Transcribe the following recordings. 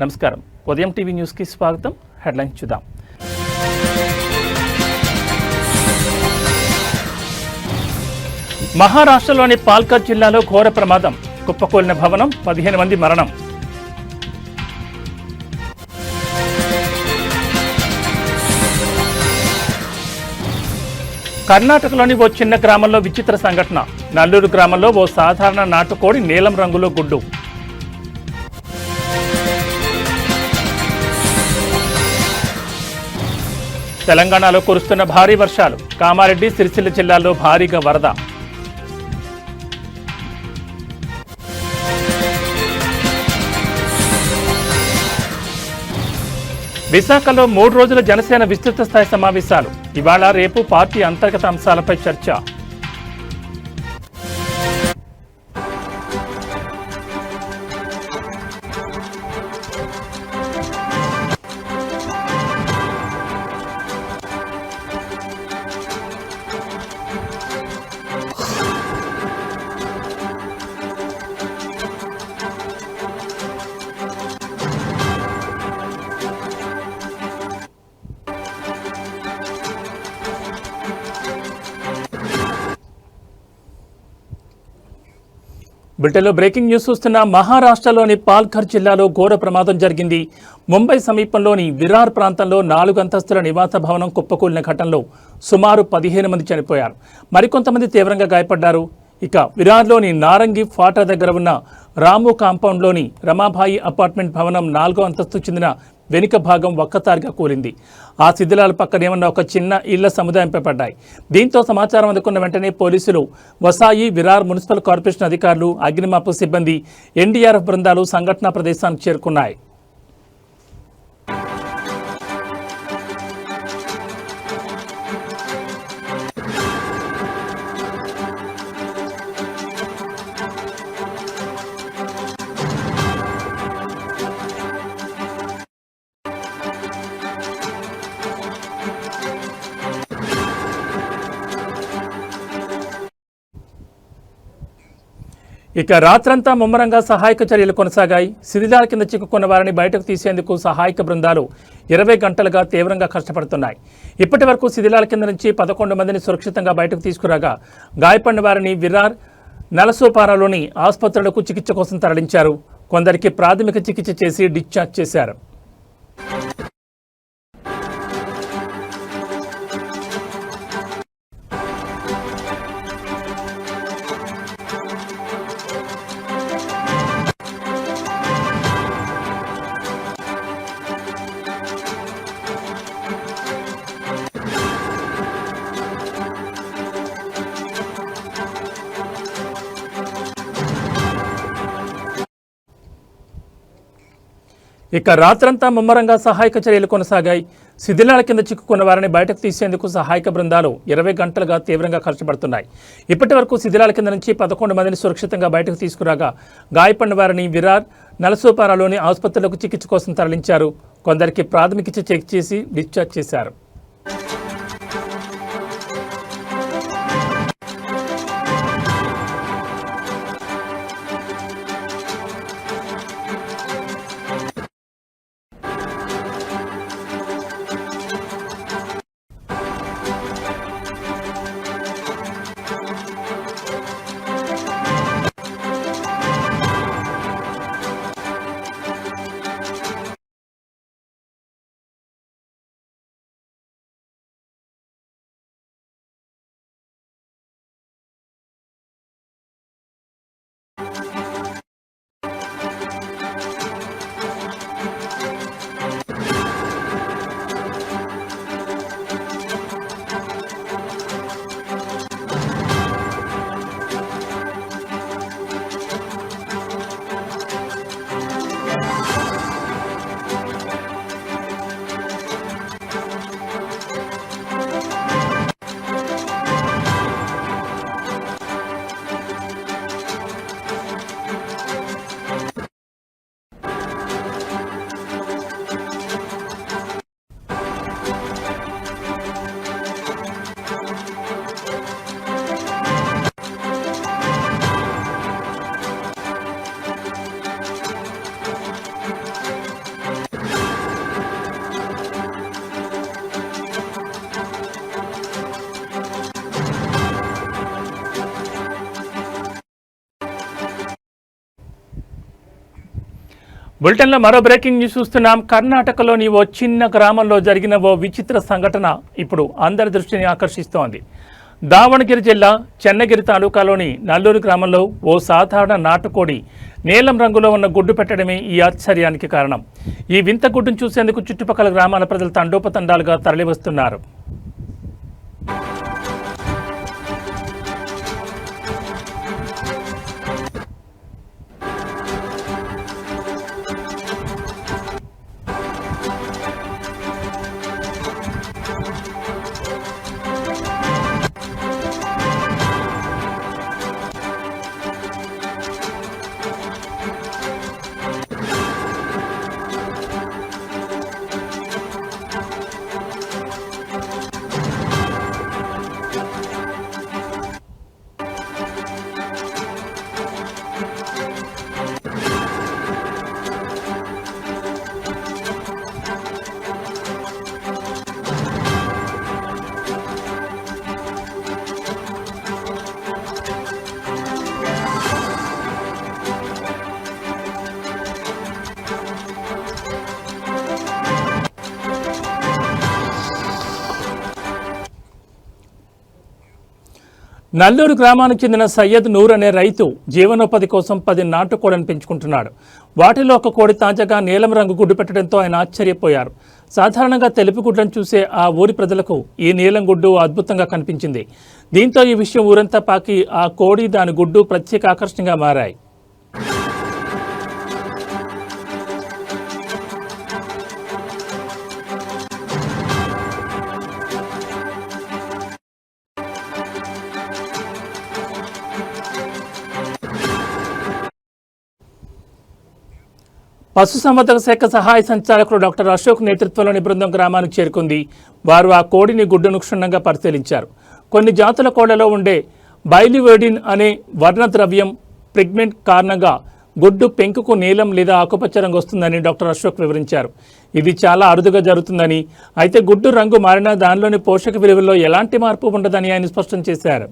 నమస్కారం. ఉదయం టీవీ న్యూస్కి స్వాగతం. హెడ్లైన్స్ చూద్దాం. మహారాష్ట్రలోని పాల్కర్ జిల్లాలో ఘోర ప్రమాదం. కుప్పకూలిన భవనం, 15 మంది మరణం. కర్ణాటకలోని ఓ చిన్న గ్రామంలో విచిత్ర సంఘటన. నల్లూరు గ్రామంలో ఓ సాధారణ నాటుకోడి నీలం రంగులో గుడ్డు. తెలంగాణలో కురుస్తున్న భారీ వర్షాలు. కామారెడ్డి, సిరిసిల్ల జిల్లాల్లో భారీగా వరద. విశాఖలో 3 రోజుల జనసేన విస్తృత స్థాయి సమావేశాలు. ఇవాళ రేపు పార్టీ అంతర్గత అంశాలపై చర్చ. బ్రిటన్లో బ్రేకింగ్ న్యూస్ చూస్తున్న మహారాష్ట్రలోని పాల్ఘర్ జిల్లాలో ఘోర ప్రమాదం జరిగింది. ముంబై సమీపంలోని విరార్ ప్రాంతంలో 4 అంతస్తుల నివాస భవనం కుప్పకూలిన ఘటనలో సుమారు 15 మంది చనిపోయారు. మరికొంతమంది తీవ్రంగా గాయపడ్డారు. ఇక విరార్లోని నారంగి ఫాటా దగ్గర ఉన్న రాము కాంపౌండ్లోని రమాబాయి అపార్ట్మెంట్ భవనం 4వ అంతస్తు చెందిన వెనుక భాగం ఒక్కసారిగా కూలింది. ఆ శిథిలాల పక్కనే ఉన్న ఒక చిన్న ఇళ్ల సముదాయంపై పడ్డాయి. దీంతో సమాచారం అందుకున్న వెంటనే పోలీసులు, వసాయి, విరార్ మున్సిపల్ కార్పొరేషన్ అధికారులు, అగ్నిమాపక సిబ్బంది, ఎన్డీఆర్ఎఫ్ బృందాలు సంఘటనా ప్రదేశానికి చేరుకున్నాయి. ఇక రాత్రంతా ముమ్మరంగా సహాయక చర్యలు కొనసాగాయి. శిథిలాల కింద చిక్కుకున్న వారిని బయటకు తీసేందుకు సహాయక బృందాలు 20 గంటలుగా తీవ్రంగా కష్టపడుతున్నాయి. ఇప్పటి వరకు శిథిలాల కింద నుంచి 11 మందిని సురక్షితంగా బయటకు తీసుకురాగా గాయపడిన వారిని విరార్, నలసోపారాలోని ఆసుపత్రులకు చికిత్స కోసం తరలించారు. కొందరికి ప్రాథమిక చికిత్స చేసి డిశ్చార్జ్ చేశారు. ఇక రాత్రంతా ముమ్మరంగా సహాయక చర్యలు కొనసాగాయి. శిథిలాల కింద చిక్కుకున్న వారిని బయటకు తీసేందుకు సహాయక బృందాలు 20 గంటలుగా తీవ్రంగా కష్టపడుతున్నాయి. ఇప్పటి వరకు శిథిలాల కింద నుంచి 11 మందిని సురక్షితంగా బయటకు తీసుకురాగా గాయపడిన వారిని విరార్, నలసోపారాలోని ఆసుపత్రులకు చికిత్స కోసం తరలించారు. కొందరికి ప్రాథమిక చికిత్స చెక్ చేసి డిశ్చార్జ్ చేశారు. బులెటిన్లో మరో బ్రేకింగ్ న్యూస్ చూస్తున్నాం. కర్ణాటకలోని ఓ చిన్న గ్రామంలో జరిగిన ఓ విచిత్ర సంఘటన ఇప్పుడు అందరి దృష్టిని ఆకర్షిస్తోంది. దావణగిరి జిల్లా చెన్నగిరి తాలూకాలోని నల్లూరు గ్రామంలో ఓ సాధారణ నాటుకోడి నీలం రంగులో ఉన్న గుడ్డు పెట్టడమే ఈ ఆశ్చర్యానికి కారణం. ఈ వింత గుడ్డును చూసేందుకు చుట్టుపక్కల గ్రామాల ప్రజలు తండోపతండాలుగా తరలివస్తున్నారు. నల్లూరు గ్రామానికి చెందిన సయ్యద్ నూర్ అనే రైతు జీవనోపాధి కోసం 10 నాటుకోళ్లను పెంచుకుంటున్నాడు. వాటిలో ఒక కోడి తాజాగా నీలం రంగు గుడ్డు పెట్టడంతో ఆయన ఆశ్చర్యపోయారు. సాధారణంగా తెలుపు గుడ్లను చూసే ఆ ఊరి ప్రజలకు ఈ నీలం గుడ్డు అద్భుతంగా కనిపించింది. దీంతో ఈ విషయం ఊరంతా పాకి ఆ కోడి దాని గుడ్డు ప్రత్యేక ఆకర్షణగా మారాయి. పశుసంవర్ధక శాఖ సహాయ సంచాలకుడు డాక్టర్ అశోక్ నేతృత్వంలోని బృందం గ్రామానికి చేరుకుంది. వారు ఆ కోడిని గుడ్డును క్షుణ్ణంగా పరిశీలించారు. కొన్ని జాతుల కోళ్లలో ఉండే బైలివేడిన్ అనే వర్ణద్రవ్యం పిగ్మెంట్ కారణంగా గుడ్డు పెంకుకు నీలం లేదా ఆకుపచ్చ రంగు వస్తుందని డాక్టర్ అశోక్ వివరించారు. ఇది చాలా అరుదుగా జరుగుతుందని, అయితే గుడ్డు రంగు మారినా దానిలోని పోషక విలువల్లో ఎలాంటి మార్పు ఉండదని ఆయన స్పష్టం చేశారు.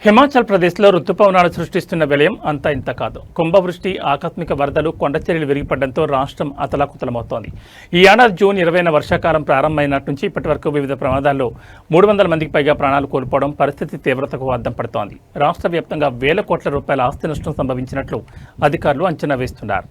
హిమాచల్ ప్రదేశ్లో రుతుపవనాలు సృష్టిస్తున్న విలయం అంతా ఇంత కాదు. కుంభవృష్టి, ఆకస్మిక వరదలు, కొండచర్యలు విరిగిపడడంతో రాష్ట్రం అతలాకుతలమవుతోంది. ఈ ఏడాది జూన్ 20న వర్షాకాలం ప్రారంభమైనట్టు నుంచి ఇప్పటి వరకు వివిధ ప్రమాదాల్లో 300 మందికి పైగా ప్రాణాలు కోల్పోవడం పరిస్థితి తీవ్రతకు అద్దం పడుతోంది. రాష్ట్ర వ్యాప్తంగా వేల కోట్ల రూపాయల ఆస్తి నష్టం సంభవించినట్లు అధికారులు అంచనా వేస్తున్నారు.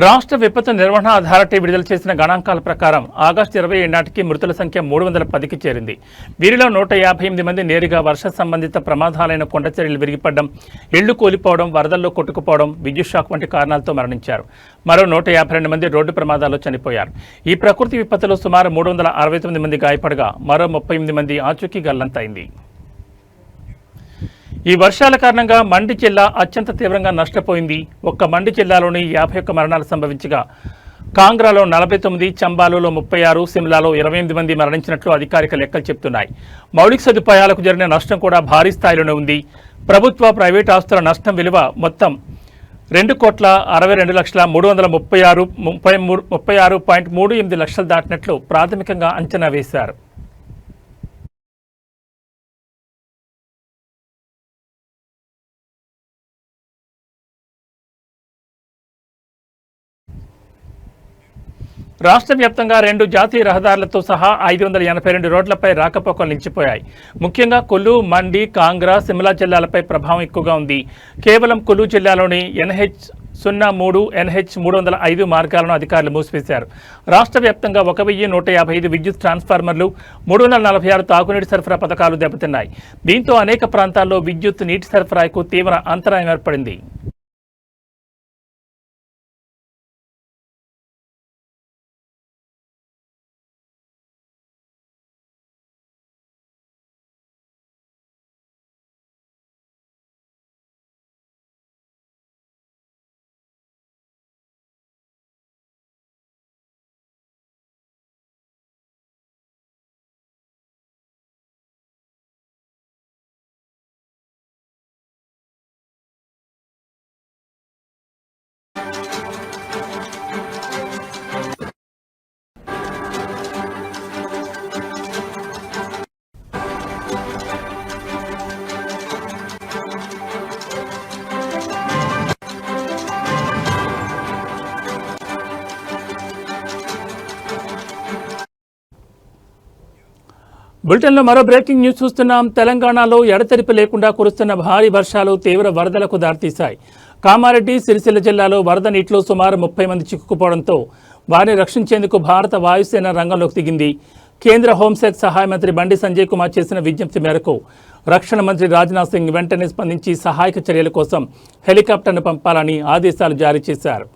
రాష్ట్ర విపత్తు నిర్వహణ అథారిటీ విడుదల చేసిన గణాంకాల ప్రకారం ఆగస్టు 27 నాటికి మృతుల సంఖ్య 310కి చేరింది. వీరిలో 158 మంది నేరుగా వర్ష సంబంధిత ప్రమాదాలైన కొండచర్యలు విరిగిపడడం, ఇళ్లు కూలిపోవడం, వరదల్లో కొట్టుకుపోవడం, విద్యుత్ షాక్ వంటి కారణాలతో మరణించారు. మరో 152 మంది రోడ్డు ప్రమాదాల్లో చనిపోయారు. ఈ ప్రకృతి విపత్తులో సుమారు 369 మంది గాయపడగా మరో 38 మంది ఆచూకీ గల్లంతైంది. ఈ వర్షాల కారణంగా మండి జిల్లా అత్యంత తీవ్రంగా నష్టపోయింది. ఒక్క మండి జిల్లాలోని 51 మరణాలు సంభవించగా కాంగ్రాలో 49, చంబాలో 36, సిమ్లాలో 28 మంది మరణించినట్లు అధికారిక లెక్కలు చెబుతున్నాయి. మౌలిక సదుపాయాలకు జరిగిన నష్టం కూడా భారీ స్థాయిలోనే ఉంది. ప్రభుత్వ, ప్రైవేట్ ఆస్తుల నష్టం విలువ మొత్తం 2,62,336,36.38 లక్షలు దాటినట్లు ప్రాథమికంగా అంచనా వేశారు. రాష్ట్ర వ్యాప్తంగా 2 జాతీయ రహదారులతో సహా 582 రోడ్లపై రాకపోకలు నిలిచిపోయాయి. ముఖ్యంగా కులు, మండి, కాంగ్రా, సిమ్లా జిల్లాలపై ప్రభావం ఎక్కువగా ఉంది. కేవలం కులు జిల్లాలోని NH03, NH305 మార్గాలను అధికారులు మూసివేశారు. రాష్ట్ర వ్యాప్తంగా 1,155 విద్యుత్ ట్రాన్స్ఫార్మర్లు, 346 తాగునీటి సరఫరా పథకాలు దెబ్బతిన్నాయి. దీంతో అనేక ప్రాంతాల్లో విద్యుత్, నీటి సరఫరాకు తీవ్ర అంతరాయం ఏర్పడింది. బులెటిన్లో మరో బ్రేకింగ్ న్యూస్ చూస్తున్నాం. తెలంగాణలో ఎడతెరిపి లేకుండా కురుస్తున్న భారీ వర్షాలు తీవ్ర వరదలకు దారితీశాయి. కామారెడ్డి, సిరిసిల్ల జిల్లాలో వరద నీటిలో సుమారు 30 మంది చిక్కుకుపోవడంతో వారిని రక్షించేందుకు భారత వాయుసేన రంగంలోకి దిగింది. కేంద్ర హోంశాఖ సహాయ మంత్రి బండి సంజయ్ కుమార్ చేసిన విజ్ఞప్తి మేరకు రక్షణ మంత్రి రాజ్నాథ్ సింగ్ వెంటనే స్పందించి సహాయక చర్యల కోసం హెలికాప్టర్ను పంపాలని ఆదేశాలు జారీ చేశారు.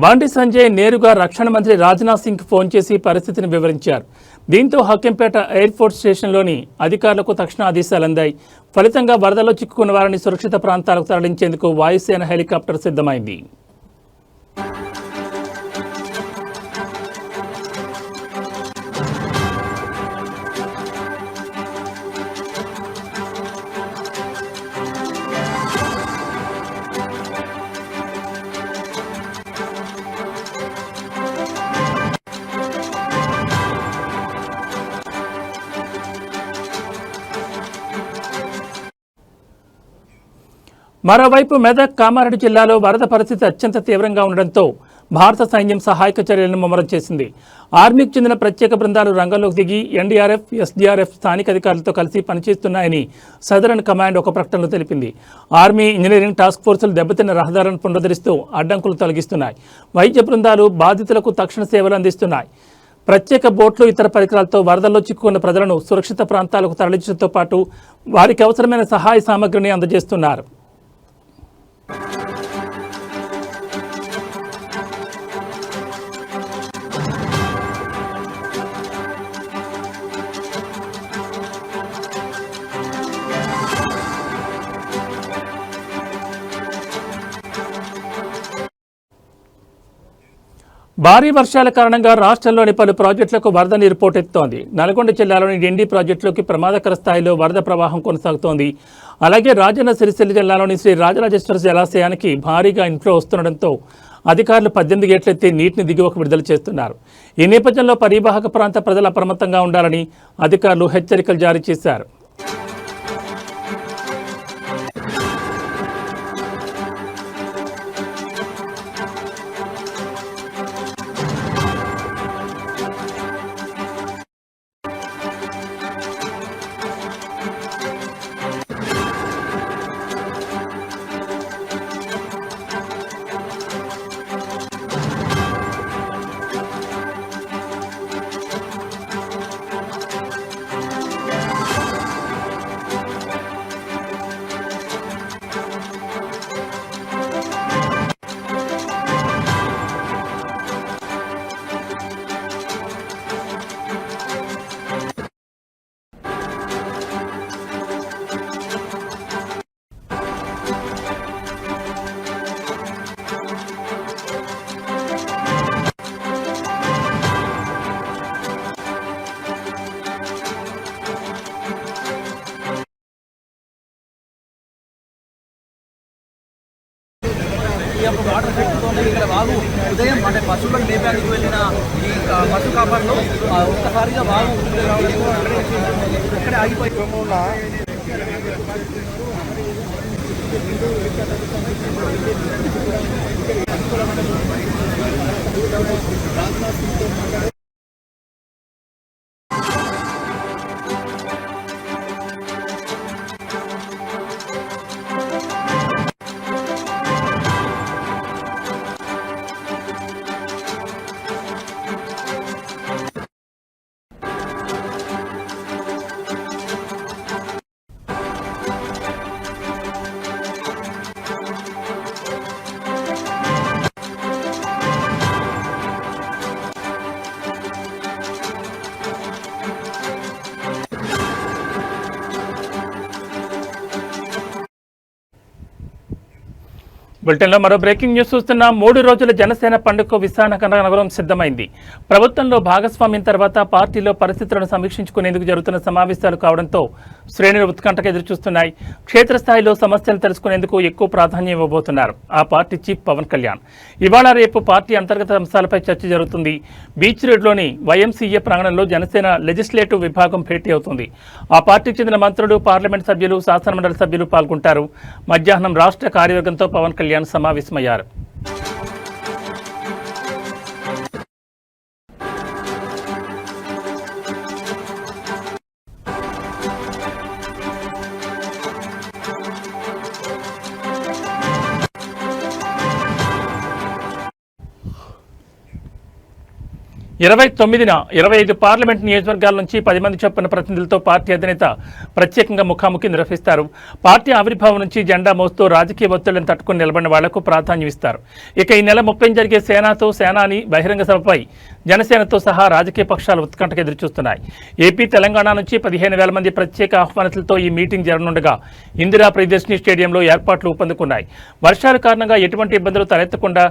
బండి సంజయ్ నేరుగా రక్షణ మంత్రి రాజ్నాథ్ సింగ్ ఫోన్ చేసి పరిస్థితిని వివరించారు. దీంతో హక్కింపేట ఎయిర్ఫోర్స్ స్టేషన్లోని అధికారులకు తక్షణ ఆదేశాలు అందాయి. ఫలితంగా వరదలో చిక్కుకున్న వారిని సురక్షిత ప్రాంతాలకు తరలించేందుకు వాయుసేన హెలికాప్టర్ సిద్ధమైంది. మరోవైపు మెదక్, కామారెడ్డి జిల్లాలో వరద పరిస్థితి అత్యంత తీవ్రంగా ఉండడంతో భారత సైన్యం సహాయక చర్యలను ముమ్మరం చేసింది. ఆర్మీకి చెందిన ప్రత్యేక బృందాలు రంగంలోకి దిగి NDRF, SDRF స్థానిక అధికారులతో కలిసి పనిచేస్తున్నాయని సదరన్ కమాండ్ ఒక ప్రకటనలో తెలిపింది. ఆర్మీ, ఇంజనీరింగ్ టాస్క్ ఫోర్సులు దెబ్బతిన్న రహదారులను పునరుద్ధరిస్తూ అడ్డంకులు తొలగిస్తున్నాయి. వైద్య బృందాలు బాధితులకు తక్షణ సేవలు అందిస్తున్నాయి. ప్రత్యేక బోట్లు, ఇతర పరికరాలతో వరదల్లో చిక్కుకున్న ప్రజలను సురక్షిత ప్రాంతాలకు తరలించడంతో పాటు వారికి అవసరమైన సహాయ సామగ్రిని అందజేస్తున్నారు. భారీ వర్షాల కారణంగా రాష్ట్రంలోని పలు ప్రాజెక్టులకు వరద నీరు పోటెత్తుతోంది. నల్గొండ జిల్లాలోని డిండి ప్రాజెక్టులోకి ప్రమాదకర స్థాయిలో వరద ప్రవాహం కొనసాగుతోంది. అలాగే రాజన్న సిరిసిల్ల జిల్లాలోని శ్రీ రాజరాజేశ్వర జలాశయానికి భారీగా ఇన్ఫ్లో వస్తుండటంతో అధికారులు 18 గేట్లెత్తి నీటిని దిగువకు విడుదల చేస్తున్నారు. ఈ నేపథ్యంలో పరివాహక ప్రాంత ప్రజలు అప్రమత్తంగా ఉండాలని అధికారులు హెచ్చరికలు జారీ చేశారు. వాగు ఉదయం అంటే పశువులను మేపడానికి వెళ్ళిన ఈ పశు కాపర్లో ఒక్కసారిగా వాగు అక్కడే ఆగిపోయి బులెటిన్లో మరో బ్రేకింగ్ న్యూస్ చూస్తున్న 3 రోజుల జనసేన పండుగకు విశాఖనగరం సిద్ధమైంది. ప్రభుత్వంలో భాగస్వామ్యం తర్వాత పార్టీలో పరిస్థితులను సమీక్షించుకునేందుకు జరుగుతున్న సమావేశాలు కావడంతో శ్రేణులు ఉత్కంఠకు ఎదురుచూస్తున్నాయి. క్షేత్రస్థాయిలో సమస్యలు తెలుసుకునేందుకు ఎక్కువ ప్రాధాన్యం ఇవ్వబోతున్నారు ఆ పార్టీ చీఫ్ పవన్ కళ్యాణ్. ఇవాళ రేపు పార్టీ అంతర్గత అంశాలపై చర్చ జరుగుతుంది. బీచ్ రోడ్లోని వైఎంసీఏ ప్రాంగణంలో జనసేన లెజిస్లేటివ్ విభాగం భేటీ అవుతుంది. ఆ పార్టీకి చెందిన మంత్రులు, పార్లమెంట్ సభ్యులు, శాసనమండలి సభ్యులు పాల్గొంటారు. మధ్యాహ్నం రాష్ట్ర కార్యవర్గంతో పవన్ కళ్యాణ్ సమావేశమయ్యారు. 29న 25 పార్లమెంట్ నియోజకవర్గాల నుంచి 10 మంది చొప్పున ప్రతినిధులతో పార్టీ అధినేత ప్రత్యేకంగా ముఖాముఖి నిర్వహిస్తారు. పార్టీ ఆవిర్భావం నుంచి జెండా మోస్తూ రాజకీయ ఒత్తిళ్లను తట్టుకుని నిలబడిన వాళ్లకు ప్రాధాన్యం ఇస్తారు. ఇక ఈ నెల 30 జరిగే సేనాని బహిరంగ సభపై జనసేనతో సహా రాజకీయ పక్షాలు ఉత్కంఠకు ఎదురుచూస్తున్నాయి. ఏపీ, తెలంగాణ నుంచి 15,000 మంది ప్రత్యేక ఆహ్వానితులతో ఈ మీటింగ్ జరగనుండగా ఇందిరా ప్రియదర్శిని స్టేడియంలో ఏర్పాట్లు ఊపందుకున్నాయి. వర్షాల కారణంగా ఎటువంటి ఇబ్బందులు తలెత్తకుండా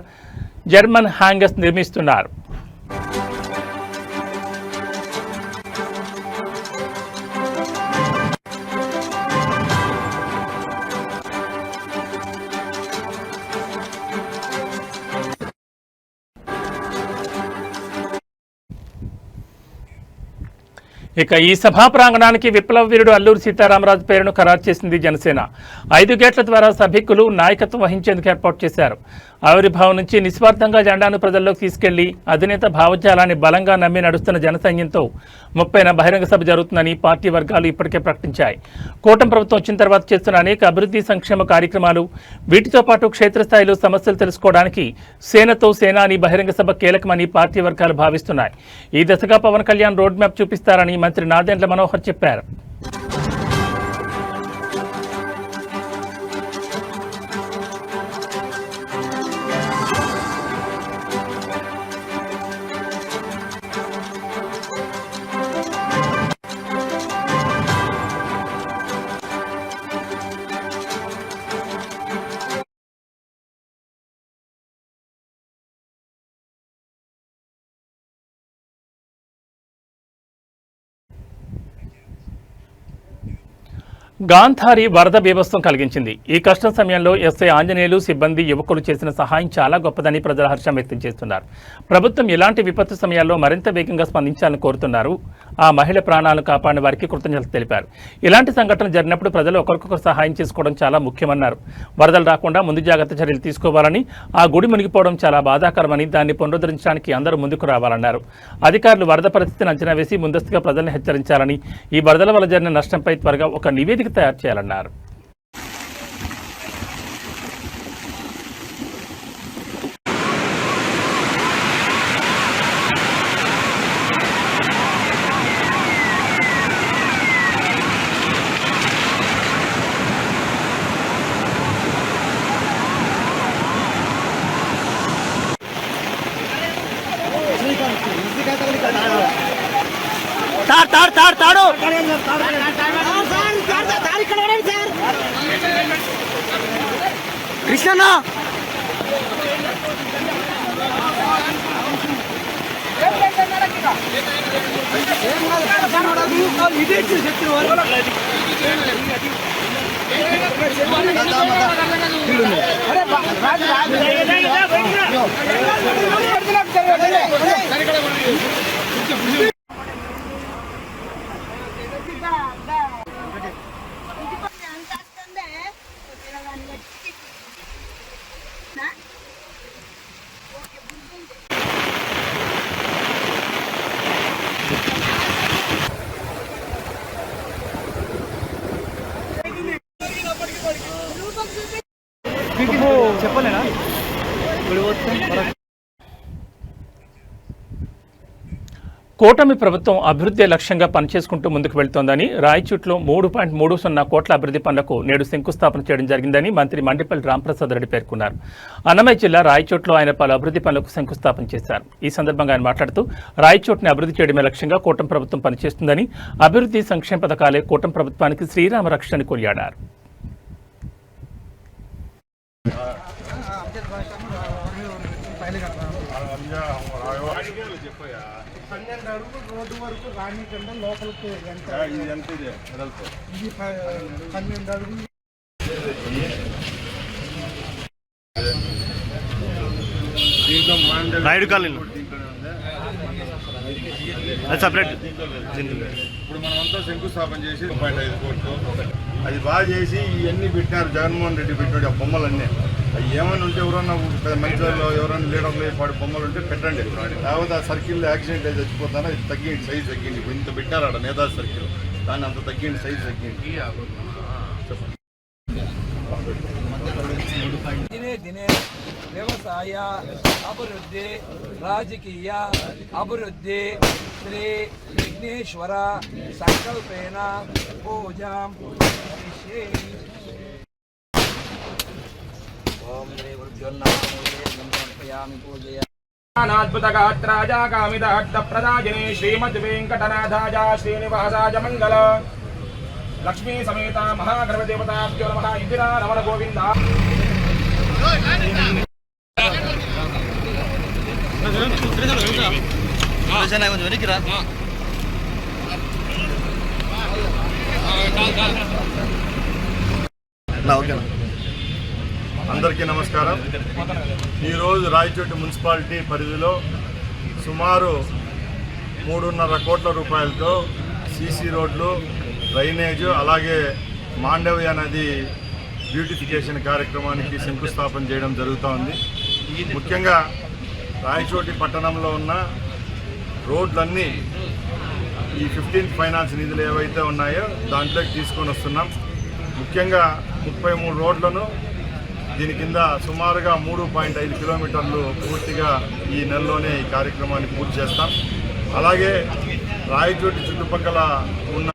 జర్మన్ హ్యాంగర్స్ నిర్మిస్తున్నారు. ఇక ఈ సభా ప్రాంగణానికి విప్లవ వీరుడు అల్లూరి సీతారామరాజు పేరును ఖరారు చేసింది జనసేన. 5 గేట్ల ద్వారా సభికులు నాయకత్వం వహించేందుకు ఏర్పాటు చేశారు. ఆవిర్భావం నుంచి నిస్వార్థంగా జెండాను ప్రజల్లోకి తీసుకెళ్లి అధినేత భావజాలాన్ని బలంగా నమ్మి నడుస్తున్న జనసైన్యంతో 30న బహిరంగ సభ జరుగుతుందని పార్టీ వర్గాలు ఇప్పటికే ప్రకటించాయి. కూటమి ప్రభుత్వం వచ్చిన తర్వాత చేస్తున్న అనేక అభివృద్ధి సంక్షేమ కార్యక్రమాలు, వీటితో పాటు క్షేత్రస్థాయిలో సమస్యలు తెలుసుకోవడానికి సేనాని బహిరంగ సభ కీలకమని పార్టీ వర్గాలు భావిస్తున్నాయి. ఈ దశగా పవన్ కళ్యాణ్ రోడ్ మ్యాప్ చూపిస్తారని మంత్రి నాదెండ్ల మనోహర్ చెప్పారు. గాంధారి వరద బీభత్సం కలిగించింది. ఈ కష్టం సమయంలో ఎస్ఐ ఆంజనేయులు, సిబ్బంది, యువకులు చేసిన సహాయం చాలా గొప్పదని ప్రజలు హర్షం వ్యక్తం చేస్తున్నారు. ప్రభుత్వం ఇలాంటి విపత్తు సమయాల్లో మరింత వేగంగా స్పందించాలని కోరుతున్నారు. ఆ మహిళ ప్రాణాలను కాపాడిన వారికి కృతజ్ఞతలు తెలిపారు. ఇలాంటి సంఘటనలు జరిగినప్పుడు ప్రజలు ఒకరికొకరు సహాయం చేసుకోవడం చాలా ముఖ్యమన్నారు. వరదలు రాకుండా ముందు జాగ్రత్త చర్యలు తీసుకోవాలని, ఆ గుడి మునిగిపోవడం చాలా బాధాకరమని, దాన్ని పునరుద్ధరించడానికి అందరూ ముందుకు రావాలన్నారు. అధికారులు వరద పరిస్థితిని అంచనా వేసి ముందస్తుగా ప్రజలను హెచ్చరించాలని, ఈ వరదల వల్ల జరిగిన నష్టంపై త్వరగా ఒక నివేదిక తయారు చేయాలన్నారు. తాడు కృష్ణ ఇదే చెప్పలేనా కూటమి ప్రభుత్వం అభివృద్ధి లక్ష్యంగా పనిచేసుకుంటూ ముందుకు వెళ్తోందని రాయచూట్లో 3.30 కోట్ల అభివృద్ధి పనులకు నేడు శంకుస్థాపన చేయడం జరిగిందని మంత్రి మండిపల్లి రాంప్రసాద్ రెడ్డి పేర్కొన్నారు. అన్నమయ్య జిల్లా రాయచూట్లో ఆయన పలు అభివృద్ధి పనులకు శంకుస్థాపన చేశారు. ఈ సందర్భంగా ఆయన మాట్లాడుతూ రాయచూట్ని అభివృద్ధి చేయడమే లక్ష్యంగా కూటమి ప్రభుత్వం పనిచేస్తుందని, అభివృద్ధి సంక్షేమ పథకాలే కూటమి ప్రభుత్వానికి శ్రీరామ రక్షని కొనియాడారు. రోడ్డు వరకు రానికంటే లోపలికి ఇది 12 అడుగులు. Naidu colony separate. ఇప్పుడు మనమంతా శంకుస్థాపన చేసి 5 కోట్లు అది బాగా చేసి ఇవన్నీ పెట్టినారు. జగన్మోహన్ రెడ్డి పెట్టాడు ఆ బొమ్మలన్నీ. అవి ఏమైనా ఉంటే ఎవరన్నా మంచి వాళ్ళు ఎవరైనా లీడర్లు వాడి బొమ్మలు ఉంటే పెట్టండి. లేకపోతే ఆ సర్కిల్లో యాక్సిడెంట్ అయితే చచ్చిపోతానో ఇది తగ్గింది, సైజు తగ్గింది. ఇప్పుడు ఇంత పెట్టారు ఆడ నేతాజీ సర్కిల్, దాన్ని అంత తగ్గింది, సైజు తగ్గింది. చెప్పండి. దినే దినే వ్యవసాయ అభివృద్ధి, రాజకీయ అభివృద్ధి శ్రీ విఘ్నేశ్వర సంకల్పేన పూజాం అద్భుతగాత్రాజా కామిదార్థప్రదాజినే శ్రీమద్వేంకటనాథాజ శ్రీనివాసాజ మంగళ లక్ష్మీ సమేత మహాగణపదేవతాభ్యో నమః. ఇందిరా రమణ గోవింద. అందరికీ నమస్కారం. ఈరోజు రాయచోటి మున్సిపాలిటీ పరిధిలో సుమారు 3.5 కోట్ల రూపాయలతో సీసీ రోడ్లు, డ్రైనేజు, అలాగే మాండవ్య నది బ్యూటిఫికేషన్ కార్యక్రమానికి శంకుస్థాపన చేయడం జరుగుతూ ఉంది. ముఖ్యంగా రాయచోటి పట్టణంలో ఉన్న రోడ్లన్నీ ఈ 15th ఫైనాన్స్ నిధులు ఏవైతే ఉన్నాయో దాంట్లోకి తీసుకొని వస్తున్నాం. ముఖ్యంగా 33 రోడ్లను దీని కింద సుమారుగా 3.5 కిలోమీటర్లు పూర్తిగా ఈ నెలలోనే ఈ కార్యక్రమాన్ని పూర్తి చేస్తాం. అలాగే రాయచోటి చుట్టుపక్కల ఉన్న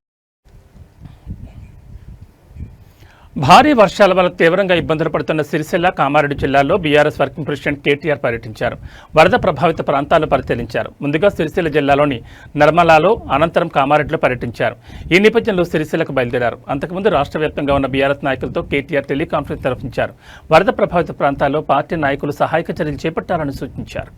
భారీ వర్షాల వల్ల తీవ్రంగా ఇబ్బందులు పడుతున్న సిరిసిల్ల, కామారెడ్డి జిల్లాల్లో బీఆర్ఎస్ వర్కింగ్ ప్రెసిడెంట్ కేటీఆర్ పర్యటించారు. వరద ప్రభావిత ప్రాంతాలను పరిశీలించారు. ముందుగా సిరిసిల్ల జిల్లాలోని నర్మలాలో, అనంతరం కామారెడ్డిలో పర్యటించారు. ఈ నేపథ్యంలో సిరిసిల్లకు బయలుదేరారు. అంతకుముందు రాష్ట్ర వ్యాప్తంగా ఉన్న బీఆర్ఎస్ నాయకులతో కేటీఆర్ టెలికాన్ఫరెన్స్ నిర్వహించారు. వరద ప్రభావిత ప్రాంతాల్లో పార్టీ నాయకులు సహాయక చర్యలు చేపట్టాలని సూచించారు.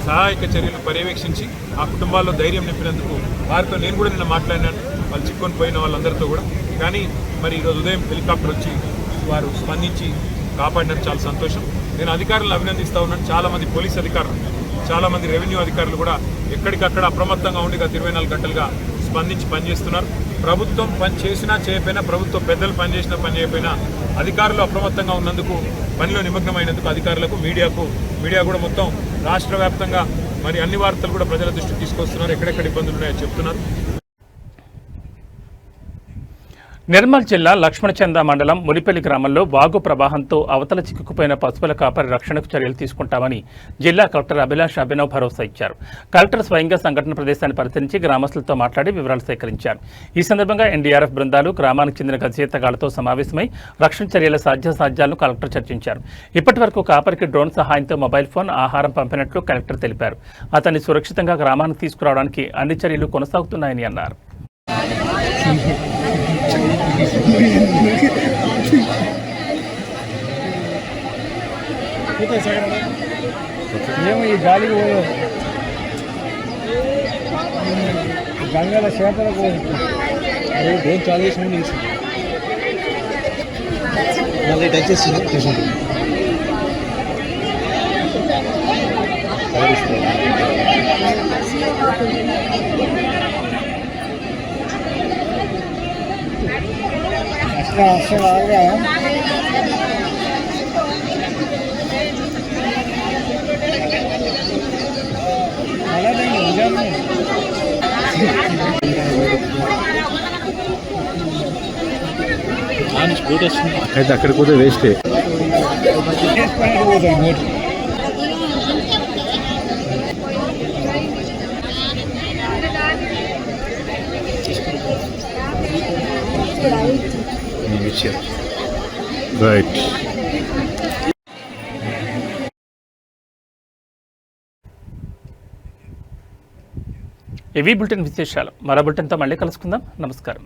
సహాయక చర్యలు పర్యవేక్షించి ఆ కుటుంబాల్లో ధైర్యం నింపినందుకు వారితో నేను కూడా నిన్న మాట్లాడినాను. వాళ్ళు చిక్కుకొని పోయిన వాళ్ళందరితో కూడా. కానీ మరి ఈరోజు ఉదయం హెలికాప్టర్ వచ్చి వారు స్పందించి కాపాడినందుకు చాలా సంతోషం. నేను అధికారులను అభినందిస్తూ ఉన్నాను. చాలామంది పోలీస్ అధికారులు, చాలామంది రెవెన్యూ అధికారులు కూడా ఎక్కడికక్కడ అప్రమత్తంగా ఉండి గత 24 గంటలుగా స్పందించి పనిచేస్తున్నారు. ప్రభుత్వం పని చేసినా చేయకపోయినా, ప్రభుత్వ పెద్దలు పనిచేసినా పని చేయకపోయినా అధికారులు అప్రమత్తంగా ఉన్నందుకు, పనిలో నిమగ్నమైనందుకు అధికారులకు, మీడియా కూడా మొత్తం రాష్ట్ర వ్యాప్తంగా మరి అన్ని వార్తలు కూడా ప్రజల దృష్టికి తీసుకొస్తున్నారు. ఎక్కడెక్కడ ఇబ్బందులు ఉన్నాయో చెప్తున్నారు. నిర్మల్ జిల్లా లక్ష్మణచంద మండలం మునిపల్లి గ్రామంలో వాగు ప్రవాహంతో అవతల చిక్కుకుపోయిన పశువుల కాపరి రక్షణకు చర్యలు తీసుకుంటామని జిల్లా కలెక్టర్ అభిలాష్ అభినవ్ భరోసా ఇచ్చారు. కలెక్టర్ స్వయంగా సంఘటన ప్రదేశాన్ని పరిశీలించి గ్రామస్తులతో మాట్లాడి వివరాలు సేకరించారు. ఈ సందర్భంగా ఎన్డీఆర్ఎఫ్ బృందాలు గ్రామానికి చెందిన గజేతగాళ్లతో సమావేశమై రక్షణ చర్యల సాధ్యాసాధ్యాలను కలెక్టర్ చర్చించారు. ఇప్పటి వరకు కాపరికి డ్రోన్ సహాయంతో మొబైల్ ఫోన్, ఆహారం పంపినట్లు కలెక్టర్ తెలిపారు. అతన్ని సురక్షితంగా గ్రామానికి తీసుకురావడానికి అన్ని చర్యలు కొనసాగుతున్నాయని అన్నారు. ఏమో ఈ గాలికి గంగల చేపలకు డ్రోన్ చాలు చేసిన మళ్ళీ టచ్ చేస్తుంది. అసలు అయితే అక్కడికి పోతే వేస్టే. రైట్. ఇవి బులెటిన్ విశేషాలు. మరో బులెటిన్తో మళ్ళీ కలుసుకుందాం. నమస్కారం.